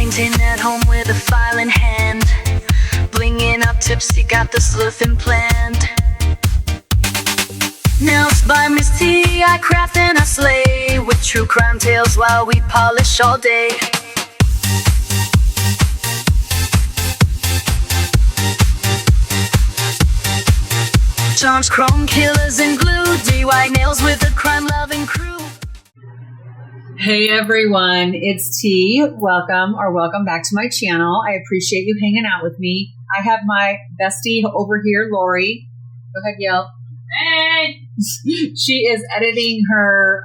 painting at home with a file in hand. Blinging up tipsy, got the sleuthing planned. Nails by Miss T, I craft and I slay, with true crime tales while we polish all day. Charms, chrome killers and glue, DIYNails with a crime-loving crew. Hey everyone, it's T. Welcome back to my channel. I appreciate you hanging out with me. I have my bestie over here, Laurie. Go ahead, yell. Hey! She is editing her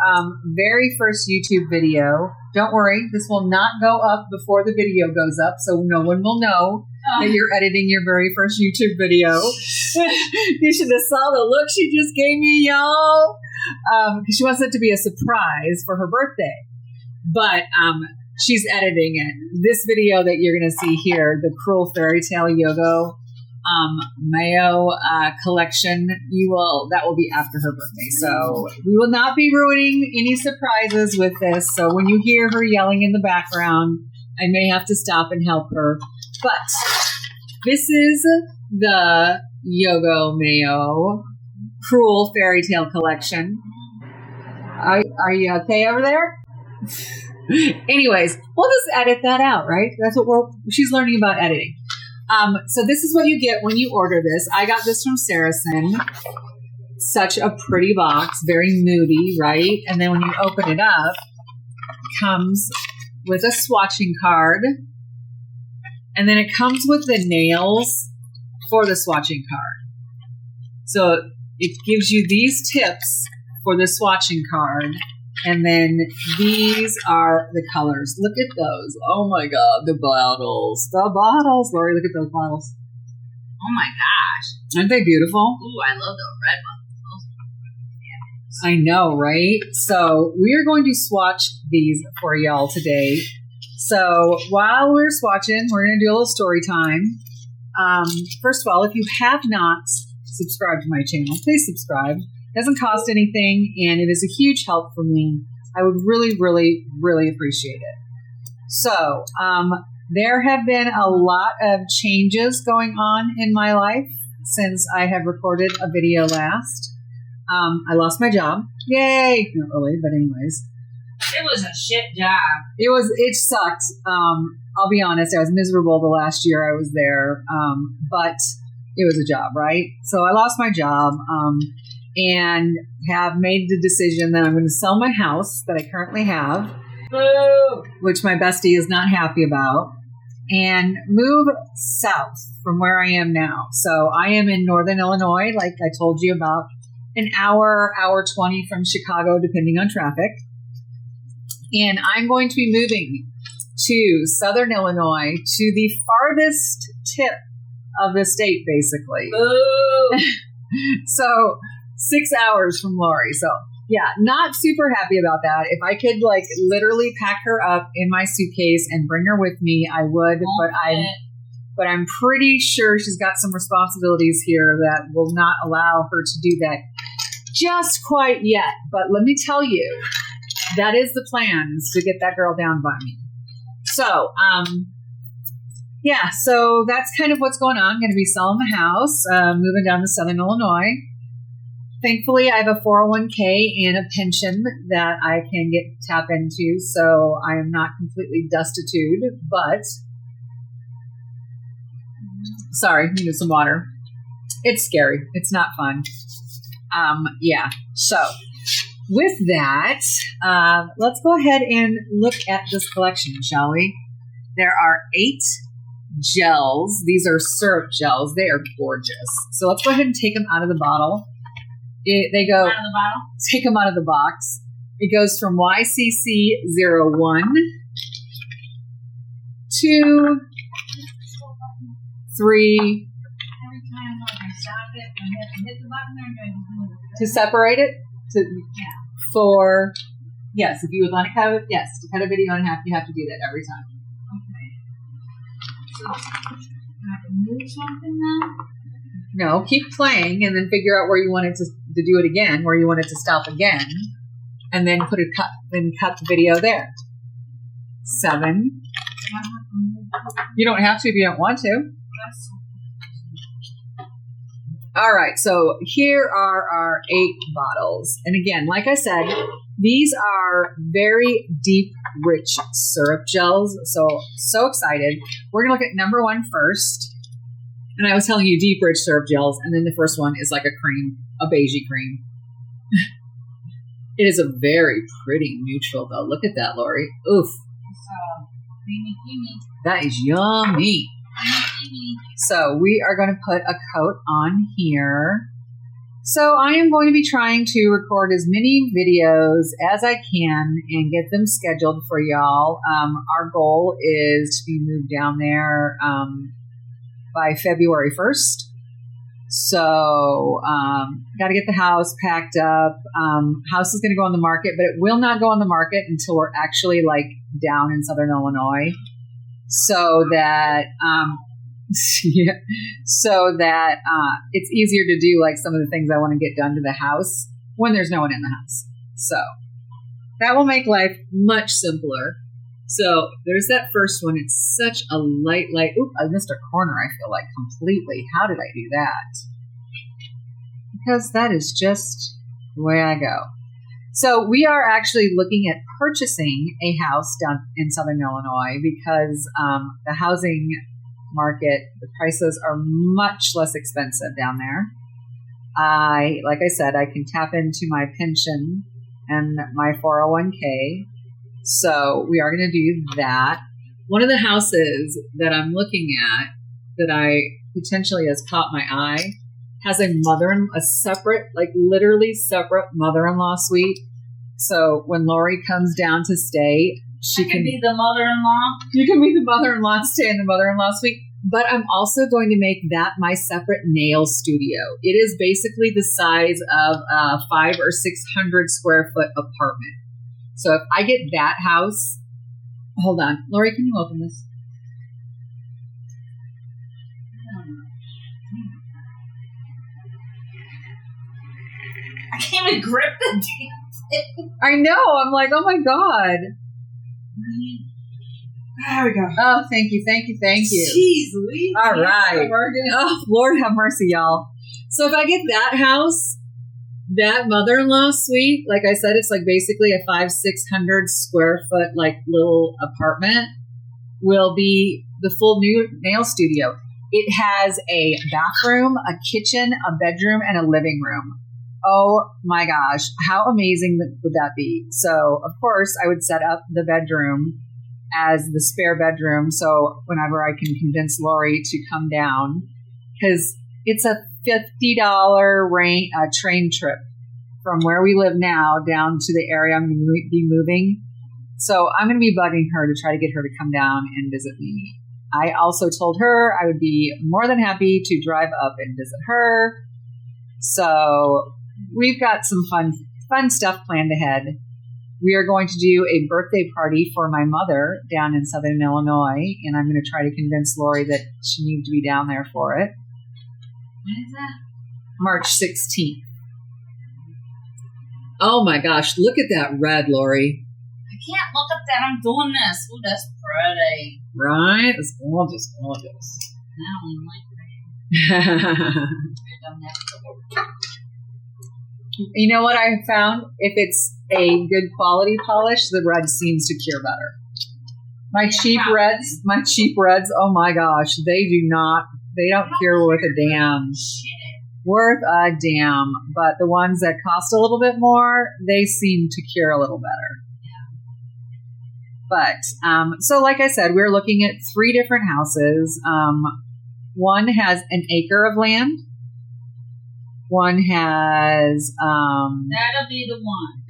very first YouTube video. Don't worry, this will not go up before the video goes up, so no one will know that you're editing your very first YouTube video. You should have saw the look she just gave me, y'all. Because she wants it to be a surprise for her birthday. But she's editing it. This video that you're going to see here, the Cruel Fairy Tale Yogo Mayo collection, that will be after her birthday. So we will not be ruining any surprises with this. So when you hear her yelling in the background, I may have to stop and help her. But this is the Yogo Mayo Cruel Fairy Tale collection. Are you okay over there? Anyways, we'll just edit that out, right? That's what she's learning about editing. So this is what you get when you order this. I got this from Saracen. Such a pretty box, very moody, right? And then when you open it up, it comes with a swatching card. And then it comes with the nails for the swatching card. So it gives you these tips for the swatching card. And then these are the colors. Look at those. Oh my God, the bottles. The bottles. Laurie, look at those bottles. Oh my gosh. Aren't they beautiful? Ooh, I love the red ones. I know, right? So we are going to swatch these for y'all today. So while we're swatching, we're going to do a little story time. First of all, if you have not subscribed to my channel, please subscribe. It doesn't cost anything, and it is a huge help for me. I would really, really, really appreciate it. So there have been a lot of changes going on in my life since I have recorded a video last. I lost my job. Yay! Not really, but anyways. It was a shit job. It sucked. I'll be honest, I was miserable the last year I was there, but it was a job, right? So I lost my job and have made the decision that I'm going to sell my house that I currently have, which my bestie is not happy about, and move south from where I am now. So I am in northern Illinois, like I told you, about an hour 20 from Chicago, depending on traffic. And I'm going to be moving to southern Illinois, to the farthest tip of the state, basically. So 6 hours from Laurie. So yeah, not super happy about that. If I could literally pack her up in my suitcase and bring her with me, I would, but I'm pretty sure she's got some responsibilities here that will not allow her to do that just quite yet. But let me tell you, that is the plan, is to get that girl down by me. So, yeah, so that's kind of what's going on. I'm going to be selling the house, moving down to southern Illinois. Thankfully, I have a 401k and a pension that I can tap into, so I am not completely destitute, but sorry, needed some water. It's scary. It's not fun. Yeah, so with that, let's go ahead and look at this collection, shall we? There are 8 gels. These are syrup gels. They are gorgeous. So let's go ahead and take them out of the bottle. They go, out of the bottle? Take them out of the box. It goes from YCC01 to 3. Every time I stop it, I have to hit the button, I'm going to move it. To separate it? To 4. Yes, if you would like to have it, yes, to cut a video in half, you have to do that every time. Okay. So, I can move something now? No, keep playing and then figure out where you want it to do it again, where you want it to stop again, and then cut the video there. 7. You don't have to if you don't want to. All right, so here are our 8 bottles. And again, like I said, these are very deep, rich syrup gels. So excited. We're going to look at number 1 first. And I was telling you deep, rich syrup gels. And then the first one is like a cream, a beigey cream. It is a very pretty neutral, though. Look at that, Laurie. Oof. Creamy. That is yummy. So we are going to put a coat on here. So I am going to be trying to record as many videos as I can and get them scheduled for y'all. Our goal is to be moved down there by February 1st. So got to get the house packed up. House is going to go on the market, but it will not go on the market until we're actually like down in Southern Illinois. So that it's easier to do like some of the things I want to get done to the house when there's no one in the house. So that will make life much simpler. So there's that first one. It's such a light. Oop, I missed a corner, I feel like, completely. How did I do that? Because that is just the way I go. So we are actually looking at purchasing a house down in Southern Illinois because the housing market, the prices are much less expensive down there. Like I said, I can tap into my pension and my 401k. So we are going to do that. One of the houses that I'm looking at that I potentially has caught my eye has a separate, like literally separate mother-in-law suite. So when Laurie comes down to stay, she can be the mother-in-law. You can be the mother-in-law and stay in the mother-in-law suite. But I'm also going to make that my separate nail studio. It is basically the size of a 500 or 600 square foot apartment. So if I get that house, hold on, Laurie, can you open this? I can't even grip the damn thing. I know. I'm like, oh my God. There we go. Oh, thank you. Jeez, Louise. All right. Oh, Lord have mercy, y'all. So if I get that house, that mother-in-law suite, like I said, it's like basically a 500-600 square foot like little apartment, will be the full new nail studio. It has a bathroom, a kitchen, a bedroom, and a living room. Oh my gosh, how amazing would that be? So of course I would set up the bedroom as the spare bedroom. So whenever I can convince Laurie to come down, because it's a $50 train trip from where we live now down to the area I'm going to be moving. So I'm going to be bugging her to try to get her to come down and visit me. I also told her I would be more than happy to drive up and visit her. So we've got some fun stuff planned ahead. We are going to do a birthday party for my mother down in Southern Illinois, and I'm going to try to convince Laurie that she needs to be down there for it. When is that? March 16th. Oh my gosh, look at that red, Laurie. I can't look at that. I'm doing this. Oh, that's pretty. Right? It's gorgeous. I don't even like red. You know what I found? If it's a good quality polish, the red seems to cure better. My cheap reds, oh my gosh, they don't cure worth a damn. But the ones that cost a little bit more, they seem to cure a little better. But, so like I said, we're looking at 3 different houses. One has an acre of land. One has, that'll be the one.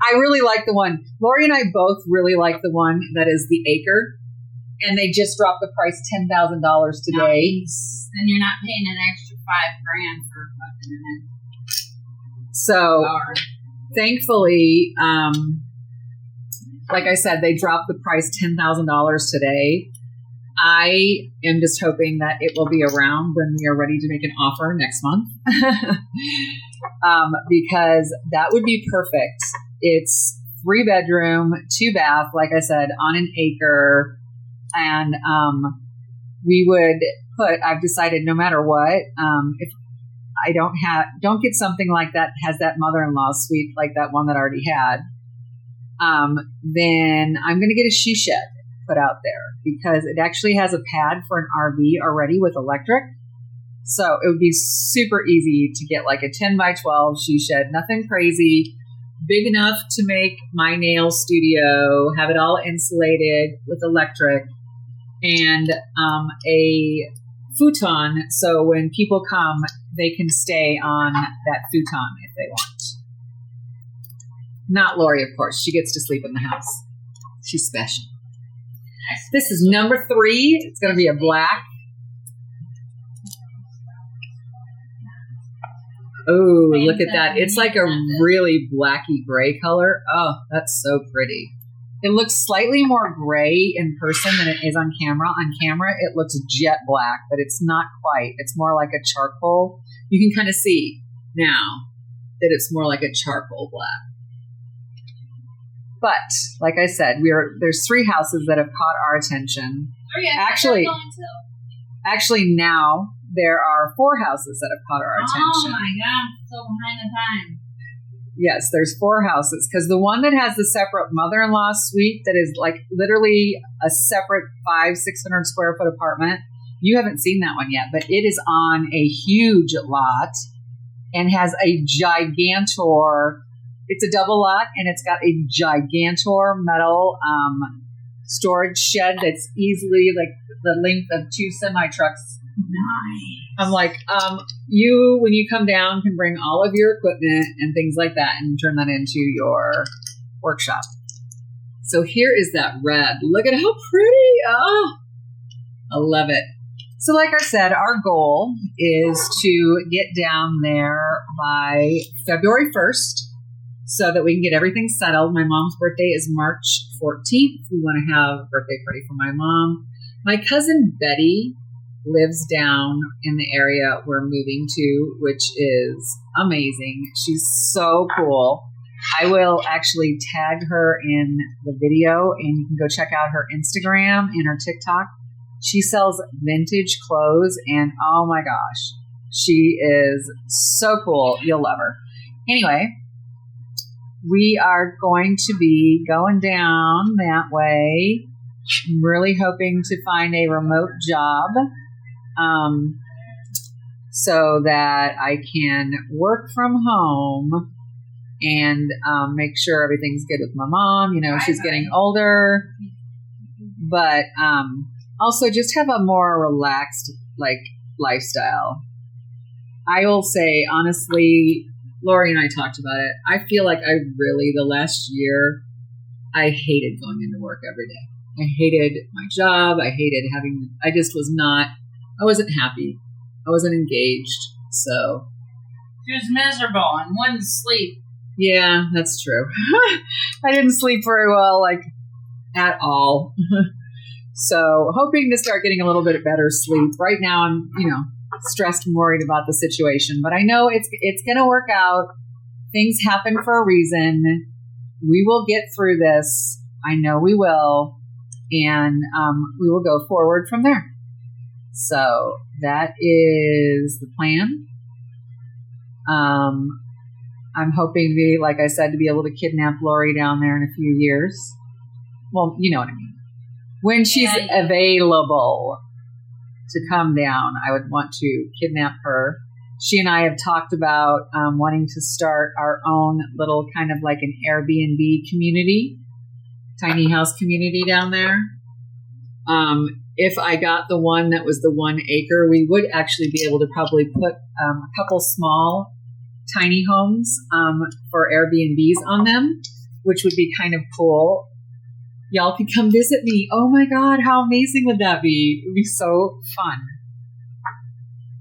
I really like the one. Laurie and I both really like the one that is the acre. And they just dropped the price $10,000 today. Nice. And you're not paying an extra $5,000 for fucking it. So, thankfully, like I said, they dropped the price $10,000 today. I am just hoping that it will be around when we are ready to make an offer next month. Because that would be perfect. It's 3-bedroom, 2-bath, like I said, on an acre. And we would I've decided no matter what, if I don't get something like that has that mother-in-law suite like that one that I already had, then I'm going to get a she shed put out there because it actually has a pad for an RV already with electric. So it would be super easy to get like a 10 by 12 she shed, nothing crazy, big enough to make my nail studio, have it all insulated with electric, and a futon. So when people come, they can stay on that futon if they want. Not Laurie, of course. She gets to sleep in the house. She's special. This is number 3. It's going to be a black. Oh, look at that. It's like a really blacky gray color. Oh, that's so pretty. It looks slightly more gray in person than it is on camera. On camera, it looks jet black, but it's not quite. It's more like a charcoal. You can kind of see now that it's more like a charcoal black. But like I said, there's 3 houses that have caught our attention. Oh, yeah. Actually, now there are 4 houses that have caught our attention. Oh my God, so behind the time. Yes, there's 4 houses because the one that has the separate mother-in-law suite that is like literally a separate 500-600 square foot apartment. You haven't seen that one yet, but it is on a huge lot and has a gigantor. It's a double lot and it's got a gigantor metal storage shed that's easily like the length of 2 semi-trucks. Nice. I'm like, you, when you come down, can bring all of your equipment and things like that and turn that into your workshop. So here is that red. Look at how pretty. Oh, I love it. So like I said, our goal is to get down there by February 1st so that we can get everything settled. My mom's birthday is March 14th. We want to have a birthday party for my mom. My cousin Betty lives down in the area we're moving to, which is amazing. She's so cool. I will actually tag her in the video and you can go check out her Instagram and her TikTok. She sells vintage clothes and oh my gosh, she is so cool. You'll love her. Anyway, we are going to be going down that way. I'm really hoping to find a remote job so that I can work from home and make sure everything's good with my mom. You know, she's getting older, but also just have a more relaxed like lifestyle. I will say, honestly, Laurie and I talked about it. I feel like the last year, I hated going into work every day. I hated my job. I wasn't happy. I wasn't engaged. So She was miserable and wouldn't sleep. yeah, that's true. I didn't sleep very well, like at all. So hoping to start getting a little bit better sleep. Right now I'm, stressed and worried about the situation, but I know it's going to work out. Things happen for a reason. We will get through this. I know we will. And we will go forward from there. So that is the plan. I'm hoping to be, like I said, to be able to kidnap Laurie down there in a few years. Well, you know what I mean. When she's available to come down, I would want to kidnap her. She and I have talked about wanting to start our own little kind of like an Airbnb community, tiny house community down there. If I got the one that was the 1 acre, we would actually be able to probably put a couple small tiny homes for Airbnbs on them, which would be kind of cool. Y'all could come visit me. Oh my God, how amazing would that be? It would be so fun.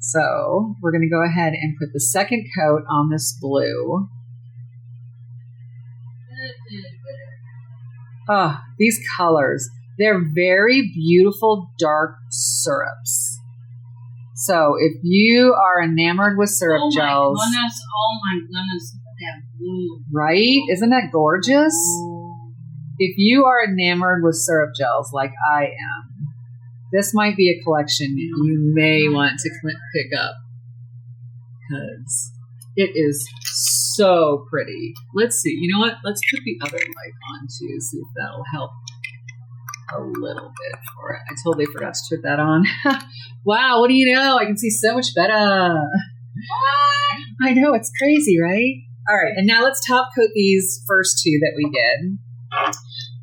So we're going to go ahead and put the second coat on this blue. Oh, these colors. They're very beautiful dark syrups. So if you are enamored with syrup gels. Oh my goodness, that blue. Right? Isn't that gorgeous? Oh. if you are enamored with syrup gels like I am, this might be a collection you may want to pick up because it is so pretty. Let's see. You know what? Let's put the other light on too, see if that'll help a little bit for it. I totally forgot to put that on. Wow, what do you know? I can see so much better. I know, it's crazy, right? All right, and now let's top coat these first two that we did.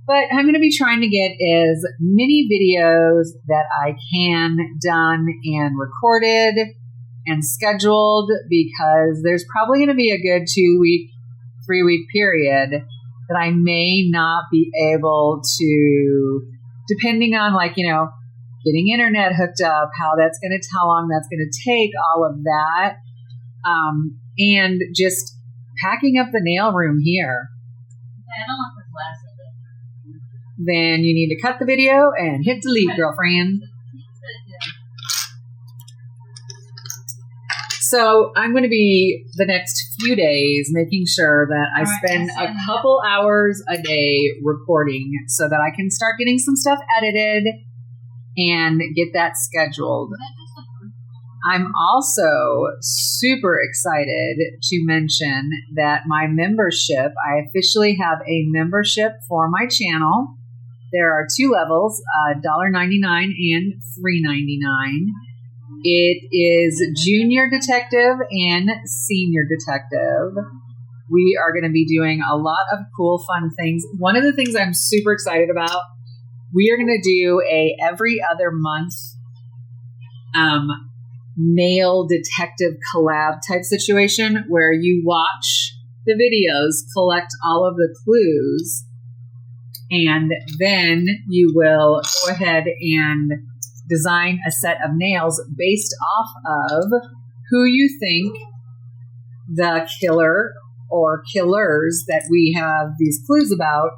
What I'm going to be trying to get is mini videos that I can done and recorded and scheduled because there's probably going to be a good 2-week, 3-week period that I may not be able to, depending on getting internet hooked up, how long that's going to take, all of that, and just packing up the nail room here. I don't want this last of it. Then you need to cut the video and hit delete, girlfriend. So I'm going to be the next few days making sure that I spend a couple hours a day recording so that I can start getting some stuff edited and get that scheduled. I'm also super excited to mention that my membership, I officially have a membership for my channel. There are 2 levels, $1.99 and $3.99. It is Junior Detective and Senior Detective. We are going to be doing a lot of cool, fun things. One of the things I'm super excited about, we are going to do a every other month nail detective collab type situation where you watch the videos, collect all of the clues, and then you will go ahead and design a set of nails based off of who you think the killer or killers that we have these clues about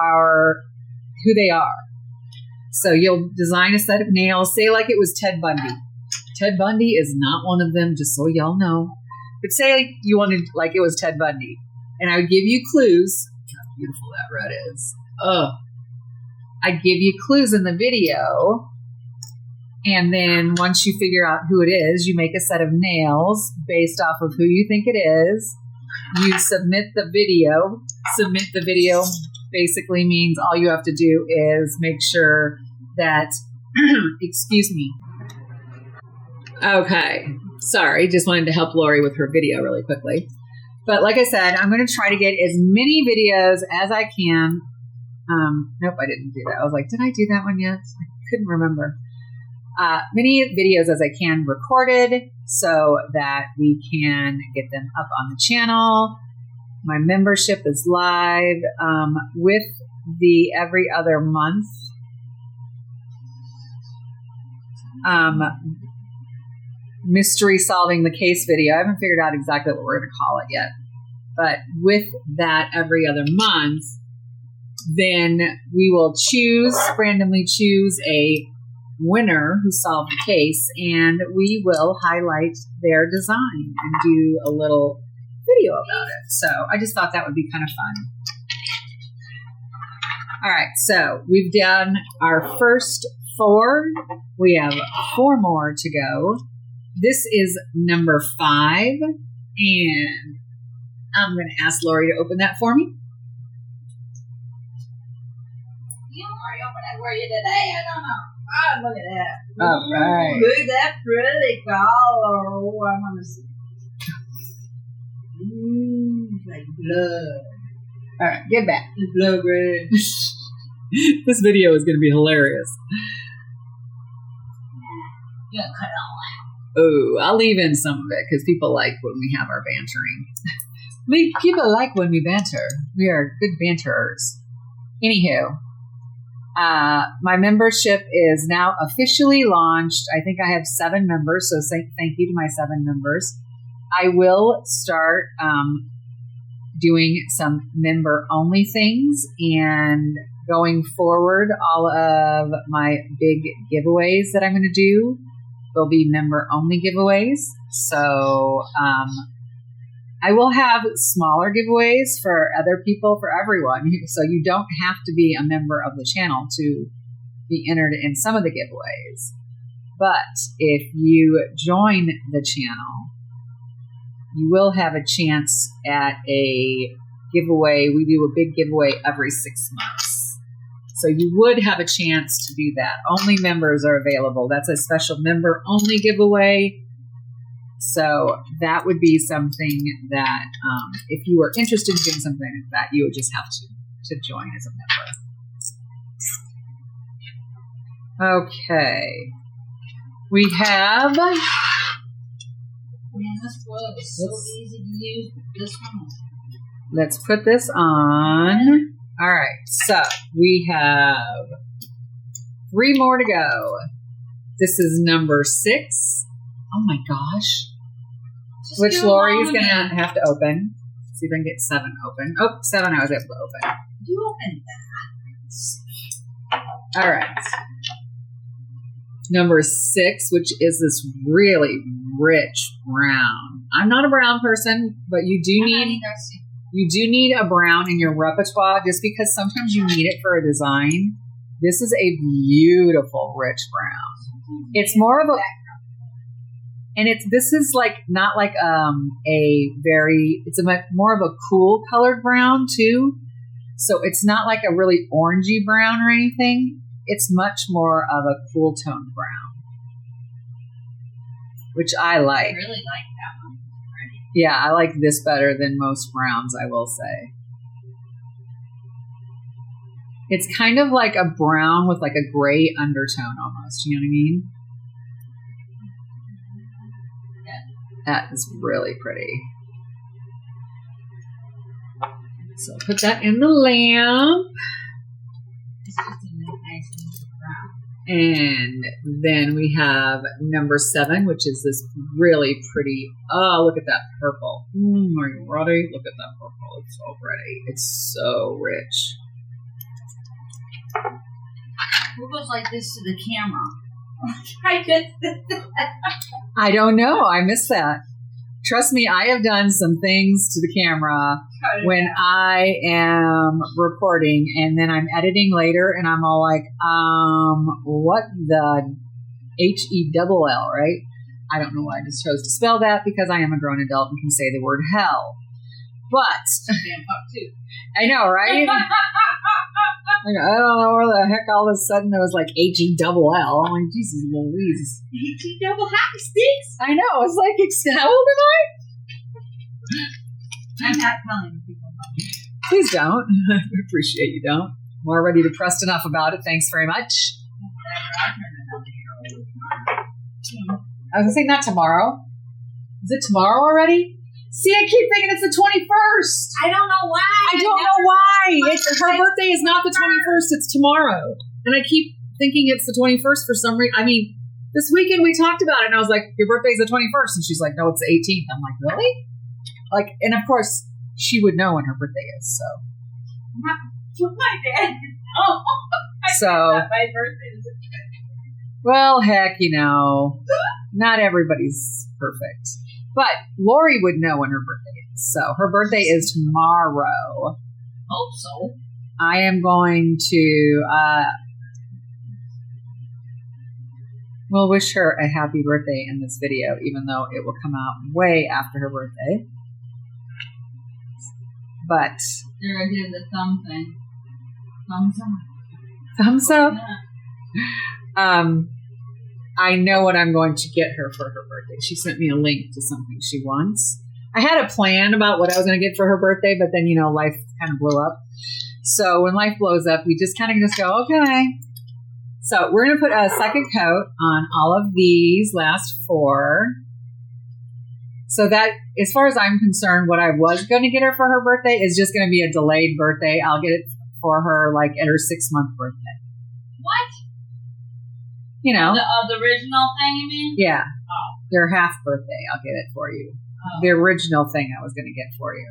are, who they are. So you'll design a set of nails, say like it was Ted Bundy. Ted Bundy is not one of them, just so y'all know. But say you wanted like it was Ted Bundy. And I would give you clues. How beautiful that red is. Oh. I'd give you clues in the video. And then once you figure out who it is, you make a set of nails based off of who you think it is. You submit the video. Submit the video basically means all you have to do is make sure that, excuse me. Okay. Sorry. Just wanted to help Laurie with her video really quickly. But like I said, I'm going to try to get as many videos as I can. Nope, I didn't do that. I was like, did I do that one yet? I couldn't remember. Many videos as I can recorded so that we can get them up on the channel. My membership is live with the every other month mystery solving the case video. I haven't figured out exactly what we're going to call it yet. But with that every other month, then we will randomly choose a winner who solved the case, and we will highlight their design and do a little video about it. So I just thought that would be kind of fun. All right, so we've done our first 4. We have 4 more to go. This is number 5, and I'm going to ask Laurie to open that for me. You already opened it for you today. I don't know. Oh, look at that. All right. Look at that pretty color. Oh, I want to see. Like blood. All right, get back. It's blood red. This video is going to be hilarious. You gotta cut it all out. Oh, I'll leave in some of it because people like when we have our bantering. People like when we banter. We are good banterers. Anywho, my membership is now officially launched. I think I have 7 members, so thank you to my 7 members. I will start doing some member-only things, and going forward, all of my big giveaways that I'm going to do will be member-only giveaways. So I will have smaller giveaways for other people, for everyone. So you don't have to be a member of the channel to be entered in some of the giveaways. But if you join the channel, you will have a chance at a giveaway. We do a big giveaway every 6 months. So you would have a chance to do that. Only members are available. That's a special member only giveaway. So that would be something that if you were interested in doing something like that, you would just have to join as a member. Okay. We have... Man, this foil is so easy to use. This one. Let's put this on. All right. So we have 3 more to go. This is number 6. Oh my gosh. Just Which do Laurie is all going to of it. have to open. See if I can get 7 open. Oh, 7 I was able to open. You open that. All right. Number 6, which is this really rich brown. I'm not a brown person, but you do need a brown in your repertoire just because sometimes you need it for a design. This is a beautiful rich brown. It's more of a, and this is like not like it's more of a cool colored brown too. So it's not like a really orangey brown or anything. It's much more of a cool tone brown, which I like. I really like that one. Yeah, I like this better than most browns, I will say. It's kind of like a brown with like a gray undertone almost. You know what I mean? That is really pretty. So put that in the lamp. It's just a nice brown. And then we have number 7, which is this really pretty. Oh, look at that purple. Are you ready? Look at that purple. It's so pretty. It's so rich. Who goes like this to the camera? I did. I don't know. I missed that. Trust me, I have done some things to the camera when I am recording and then I'm editing later and I'm all like, what the HELL, right? I don't know why I just chose to spell that because I am a grown adult and can say the word hell. But I know, right? I don't know where the heck all of a sudden there was like HELL. I'm like, Jesus Louise. Double happy sticks. I know. It's like, how old am I? I'm not telling people. Please don't. I appreciate you don't. I'm already depressed enough about it. Thanks very much. I was going to say not tomorrow. Is it tomorrow already? See, I keep thinking it's the 21st. I don't know why. I don't know why. Her birthday is not the 21st. It's tomorrow. And I keep thinking it's the 21st for some reason. I mean, this weekend we talked about it and I was like, your birthday's the 21st. And she's like, no, it's the 18th. I'm like, really? Like, and of course, she would know when her birthday is, so. My dad. Oh, So, my birthday is. well, heck, not everybody's perfect. But Laurie would know when her birthday is. So her birthday is tomorrow. Hope so. I am going to, we'll wish her a happy birthday in this video, even though it will come out way after her birthday. But. There I did the thumb thing. Thumbs up. Thumbs up. Yeah. I know what I'm going to get her for her birthday. She sent me a link to something she wants. I had a plan about what I was going to get for her birthday, but then, life kind of blew up. So when life blows up, you just kind of just go, okay. So we're going to put a second coat on all of these last 4. So that, as far as I'm concerned, what I was going to get her for her birthday is just going to be a delayed birthday. I'll get it for her like at her 6-month birthday. What? The original thing, you mean? Yeah. Oh. Their half birthday, I'll get it for you. Oh. The original thing I was going to get for you.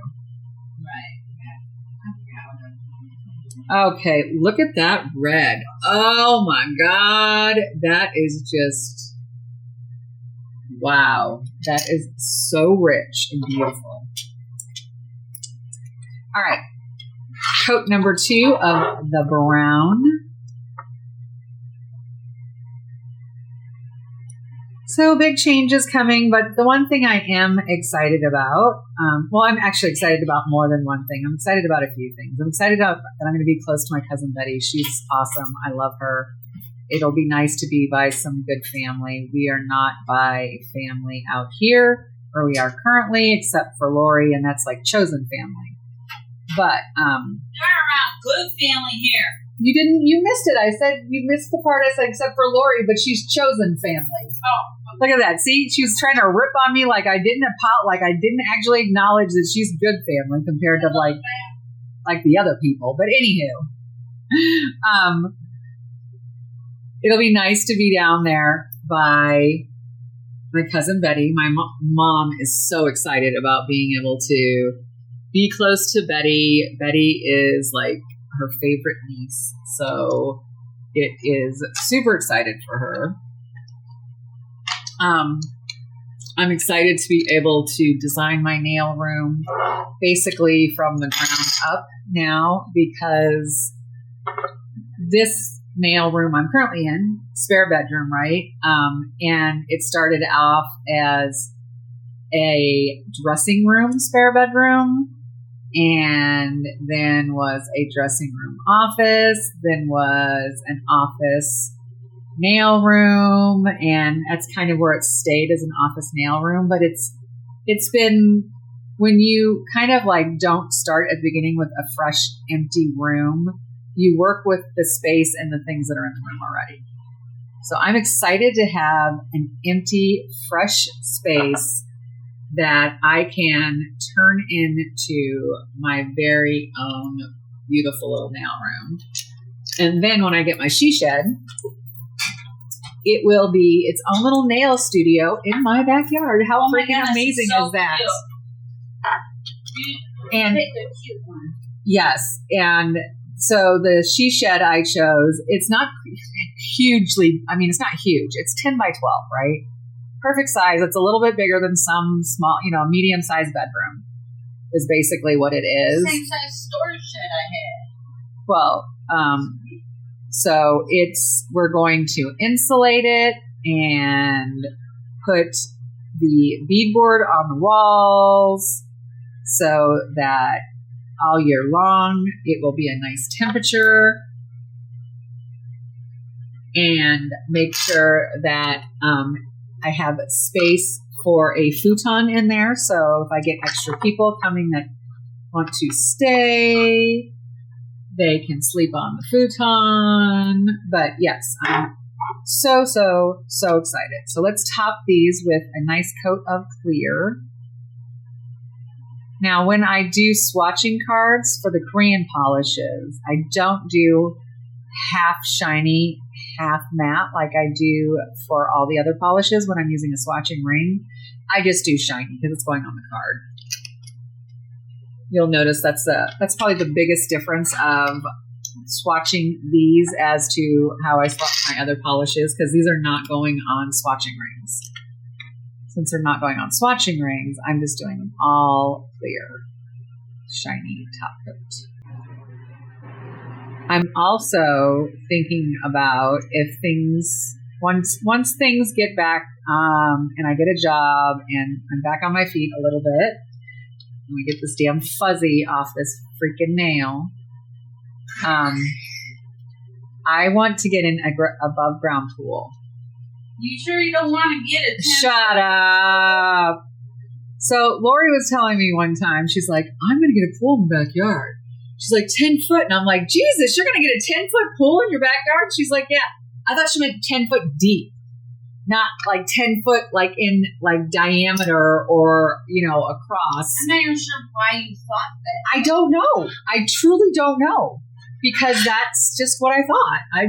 Right. Okay, look at that red. Oh my God. That is just, wow. That is so rich and beautiful. All right. Coat number 2 of the brown. So big changes coming, but the one thing I am excited about, well, I'm actually excited about more than one thing. I'm excited about a few things. I'm excited about that I'm going to be close to my cousin Betty. She's awesome. I love her. It'll be nice to be by some good family. We are not by family out here where we are currently, except for Laurie, and that's like chosen family. But You're around good family here. you missed it. I said, you missed the part I said, except for Laurie, but she's chosen family. Oh. Look at that. See, she was trying to rip on me like I didn't actually acknowledge that she's good family compared to like the other people. But anywho, it'll be nice to be down there by my cousin Betty. My mom is so excited about being able to be close to Betty. Betty is like her favorite niece, so it is super excited for her. I'm excited to be able to design my nail room basically from the ground up now, because this nail room I'm currently in, spare bedroom, right? And it started off as a dressing room spare bedroom, and then was a dressing room office, then was an office nail room, and that's kind of where it stayed, as an office nail room. But it's been, when you kind of like don't start at the beginning with a fresh empty room, you work with the space and the things that are in the room already. So I'm excited to have an empty, fresh space that I can turn into my very own beautiful little nail room. And then when I get my she shed, it will be its own little nail studio in my backyard. How freaking amazing is that? And yes, and so the she shed I chose, it's not hugely, I mean, it's not huge. It's 10 by 12, right? Perfect size. It's a little bit bigger than some small, medium-sized bedroom is basically what it is. Same size storage shed I had. Well, so we're going to insulate it and put the beadboard on the walls so that all year long it will be a nice temperature, and make sure that I have space for a futon in there. So if I get extra people coming that want to stay, they can sleep on the futon. But yes, I'm so excited. So let's top these with a nice coat of clear. Now, when I do swatching cards for the Korean polishes, I don't do half shiny, half matte like I do for all the other polishes when I'm using a swatching ring. I just do shiny because it's going on the card. You'll notice that's probably the biggest difference of swatching these as to how I swatch my other polishes, because these are not going on swatching rings. Since they're not going on swatching rings, I'm just doing them all clear, shiny top coat. I'm also thinking about if things, once things get back and I get a job and I'm back on my feet a little bit, and we get this damn fuzzy off this freaking nail, I want to get an above ground pool. You sure you don't want to get it? Shut up. So Laurie was telling me one time, she's like, I'm going to get a pool in the backyard. She's like, 10 foot. And I'm like, Jesus, you're going to get a 10-foot pool in your backyard? She's like, yeah. I thought she meant 10 foot deep, not like 10 foot, like in like diameter or, across. I'm not even sure why you thought that. I don't know. I truly don't know, because that's just what I thought. I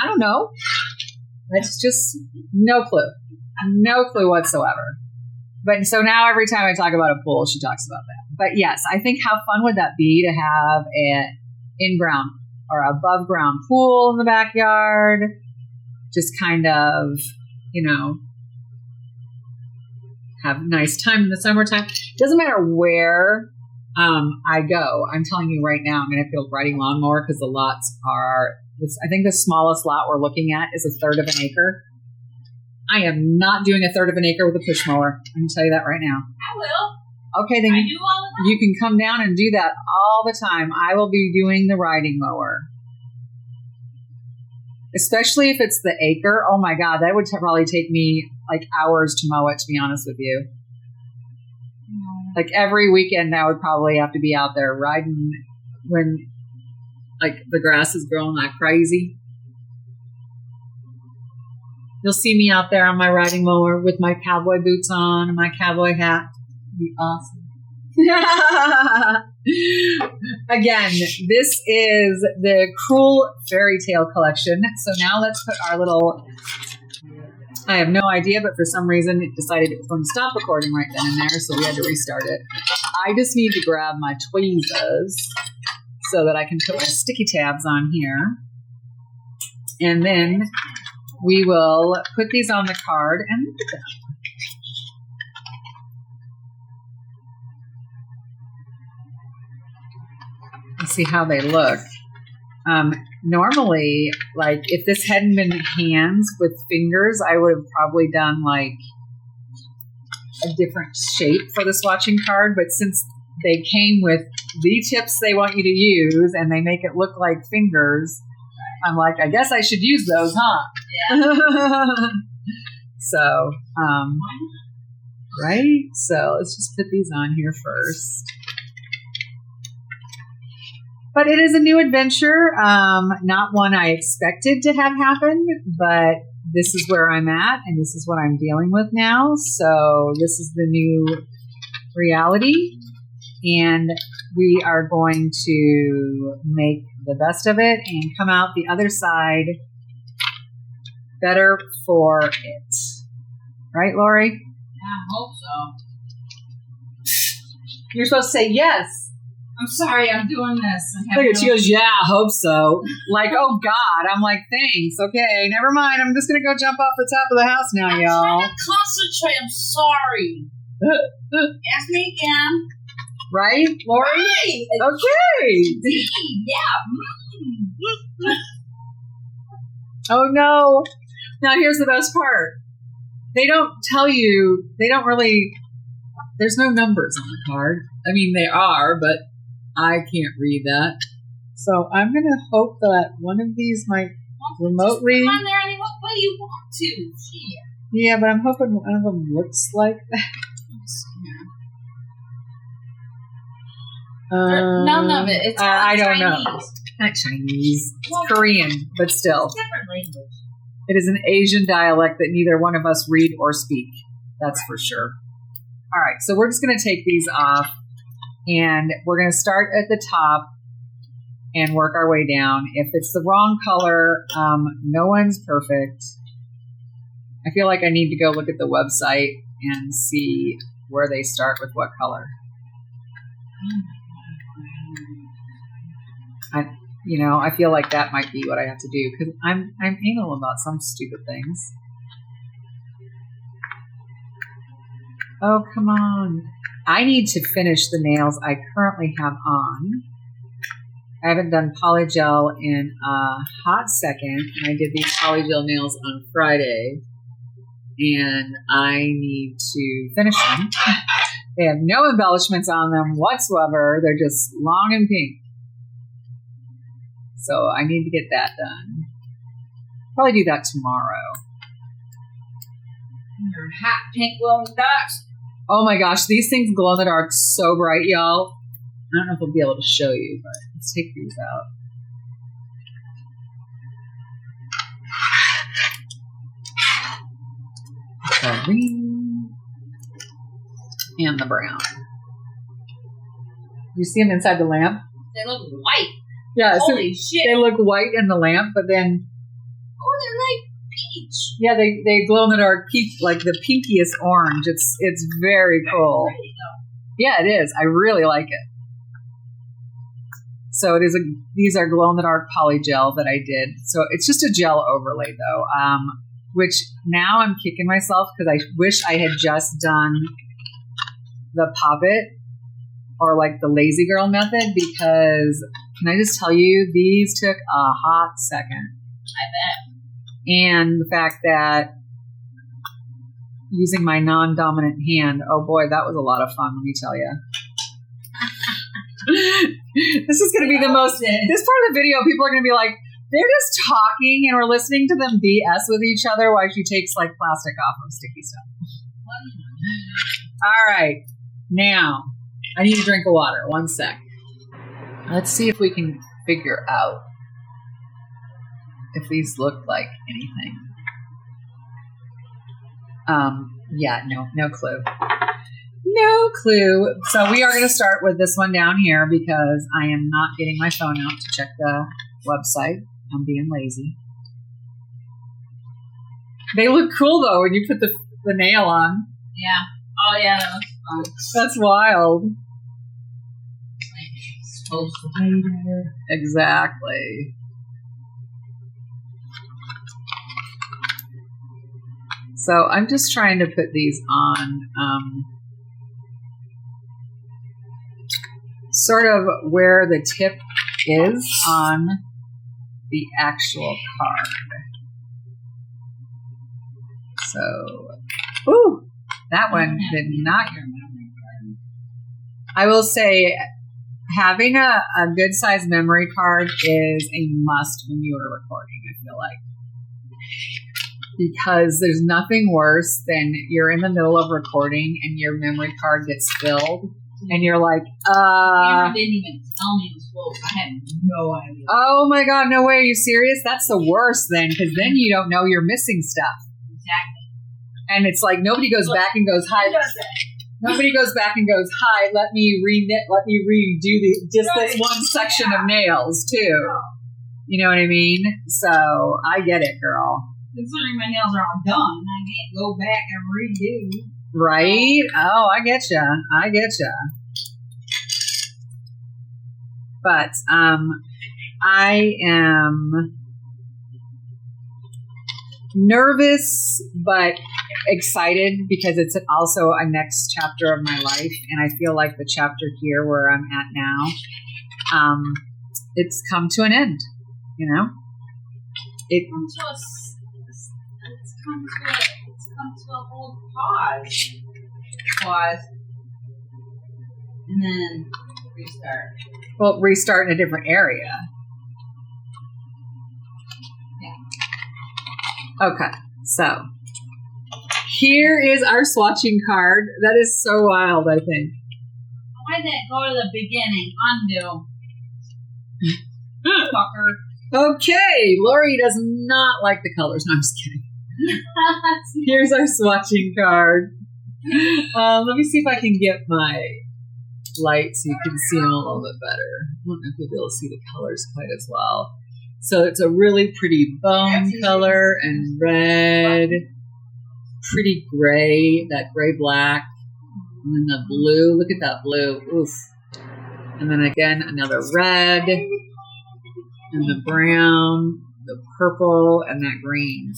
don't know. That's just no clue whatsoever. But so now every time I talk about a pool, she talks about that. But yes, I think how fun would that be to have an in-ground or above ground pool in the backyard? Just kind of, have a nice time in the summertime. Doesn't matter where I go. I'm telling you right now, I'm going to feel riding lawnmower because the lots are, I think the smallest lot we're looking at is 1/3 of an acre. I am not doing 1/3 of an acre with a push mower. I can tell you that right now. I will. Okay, then I do all the time. you can come down and do that all the time. I will be doing the riding mower. Especially if it's the acre. Oh my God, that would probably take me like hours to mow it, to be honest with you. Like every weekend, I would probably have to be out there riding when like the grass is growing like crazy. You'll see me out there on my riding mower with my cowboy boots on and my cowboy hat. It'd be awesome. Again, this is the Cruel Fairy Tale collection. So now let's put our little, I have no idea, but for some reason it decided it was going to stop recording right then and there, so we had to restart it. I just need to grab my tweezers so that I can put my sticky tabs on here. And then we will put these on the card and look at them. See how they look. Normally, like if this hadn't been hands with fingers, I would have probably done like a different shape for the swatching card. But since they came with the tips they want you to use and they make it look like fingers, I'm like, I guess I should use those, huh? Yeah. So, right? So let's just put these on here first. But it is a new adventure, not one I expected to have happen, but this is where I'm at, and this is what I'm dealing with now. So this is the new reality, and we are going to make the best of it and come out the other side better for it. Right, Laurie? Yeah, I hope so. You're supposed to say yes. I'm sorry, I'm doing this. Look at, she goes, yeah, I hope so. Like, oh God. I'm like, thanks. Okay, never mind. I'm just gonna go jump off the top of the house now, I'm y'all. trying to concentrate. I'm sorry. Ask me again. Right, Laurie? Right. Okay. Yeah. Oh no. Now here's the best part. They don't tell you. They don't really. There's no numbers on the card. I mean, they are, but I can't read that. So I'm going to hope that one of these might remotely. Come on there any way you want to. Yeah, but I'm hoping one of them looks like that. None of it. It's I don't Chinese. know. Not Chinese. It's Well, Korean, but still. It's different language. It is an Asian dialect that neither one of us read or speak. That's for sure. All right, so we're just going to take these off. And we're going to start at the top and work our way down. If it's the wrong color, no one's perfect. I feel like I need to go look at the website and see where they start with what color. I feel like that might be what I have to do because I'm anal about some stupid things. Oh, come on. I need to finish the nails I currently have on. I haven't done polygel in a hot second. And I did these polygel nails on Friday. And I need to finish them. They have no embellishments on them whatsoever. They're just long and pink. So I need to get that done. Probably do that tomorrow. Your hot pink glowing dots. Oh my gosh, these things glow in the dark so bright, y'all. I don't know if I'll be able to show you, but let's take these out. The green and the brown. You see them inside the lamp? They look white. Yeah, Holy so shit. they look white in the lamp, but then Oh, they're like peach. yeah, they glow in the dark, like the pinkiest orange. It's very cool. Pretty, though. Yeah, it is. I really like it. So it is these are glow in the dark poly gel that I did. So it's just a gel overlay though, which now I'm kicking myself because I wish I had just done the poppet or like the lazy girl method, because can I just tell you, these took a hot second. I bet. And the fact that using my non-dominant hand, oh boy, that was a lot of fun, let me tell you. This is going to be the most, this part of the video, people are going to be like, they're just talking and we're listening to them BS with each other while she takes like plastic off of sticky stuff. All right. Now, I need a drink of water. One sec. Let's see if we can figure out if these look like anything. Yeah, no clue. No clue. So we are going to start with this one down here because I am not getting my phone out to check the website. I'm being lazy. They look cool though when you put the nail on. Yeah. Oh yeah, that was fun. That's wild. Supposed to be there. Exactly. So I'm just trying to put these on sort of where the tip is on the actual card. So, ooh, that one did not. I will say having a good size memory card is a must when you are recording, I feel like. Because there's nothing worse than you're in the middle of recording and your memory card gets filled and you're like, Camera didn't even tell me it was full. I had no idea. Oh my God, no way. Are you serious? That's the worst then, because then you don't know you're missing stuff. Exactly. And it's like nobody goes back and goes, hi. Nobody goes back and goes, hi, let me redo this one section of nails too. You know what I mean? So I get it, girl. Considering my nails are all done, I can't go back and redo. Right? Oh, I get ya. But I am nervous but excited because it's also a next chapter of my life, and I feel like the chapter here where I'm at now, it's come to an end. You know, It's come to a whole pause, and then restart. Well, restart in a different area. Yeah. Okay, so here is our swatching card. That is so wild, I think. Why did that go to the beginning? Undo. Fucker. Okay, Laurie does not like the colors. No, I'm just kidding. Here's our swatching card. Let me see if I can get my light so you can see them a little bit better. I don't know if you'll be able to see the colors quite as well. So it's a really pretty bone color and red, pretty gray, that gray black, and then the blue. Look at that blue. Oof. And then again, another red, and the brown, the purple, and that green.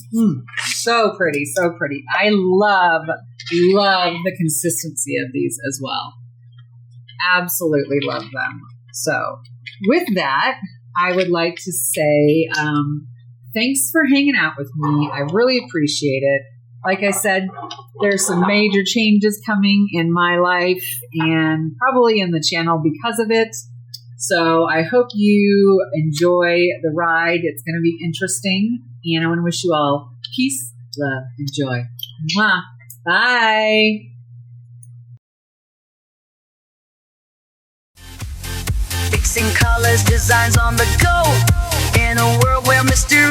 So pretty, so pretty. I love the consistency of these as well. Absolutely love them. So with that, I would like to say thanks for hanging out with me. I really appreciate it. Like I said, there's some major changes coming in my life and probably in the channel because of it. So I hope you enjoy the ride. It's going to be interesting. And I want to wish you all peace, love, and joy. Mwah. Bye. Fixing colors, designs on the go. In a world where mystery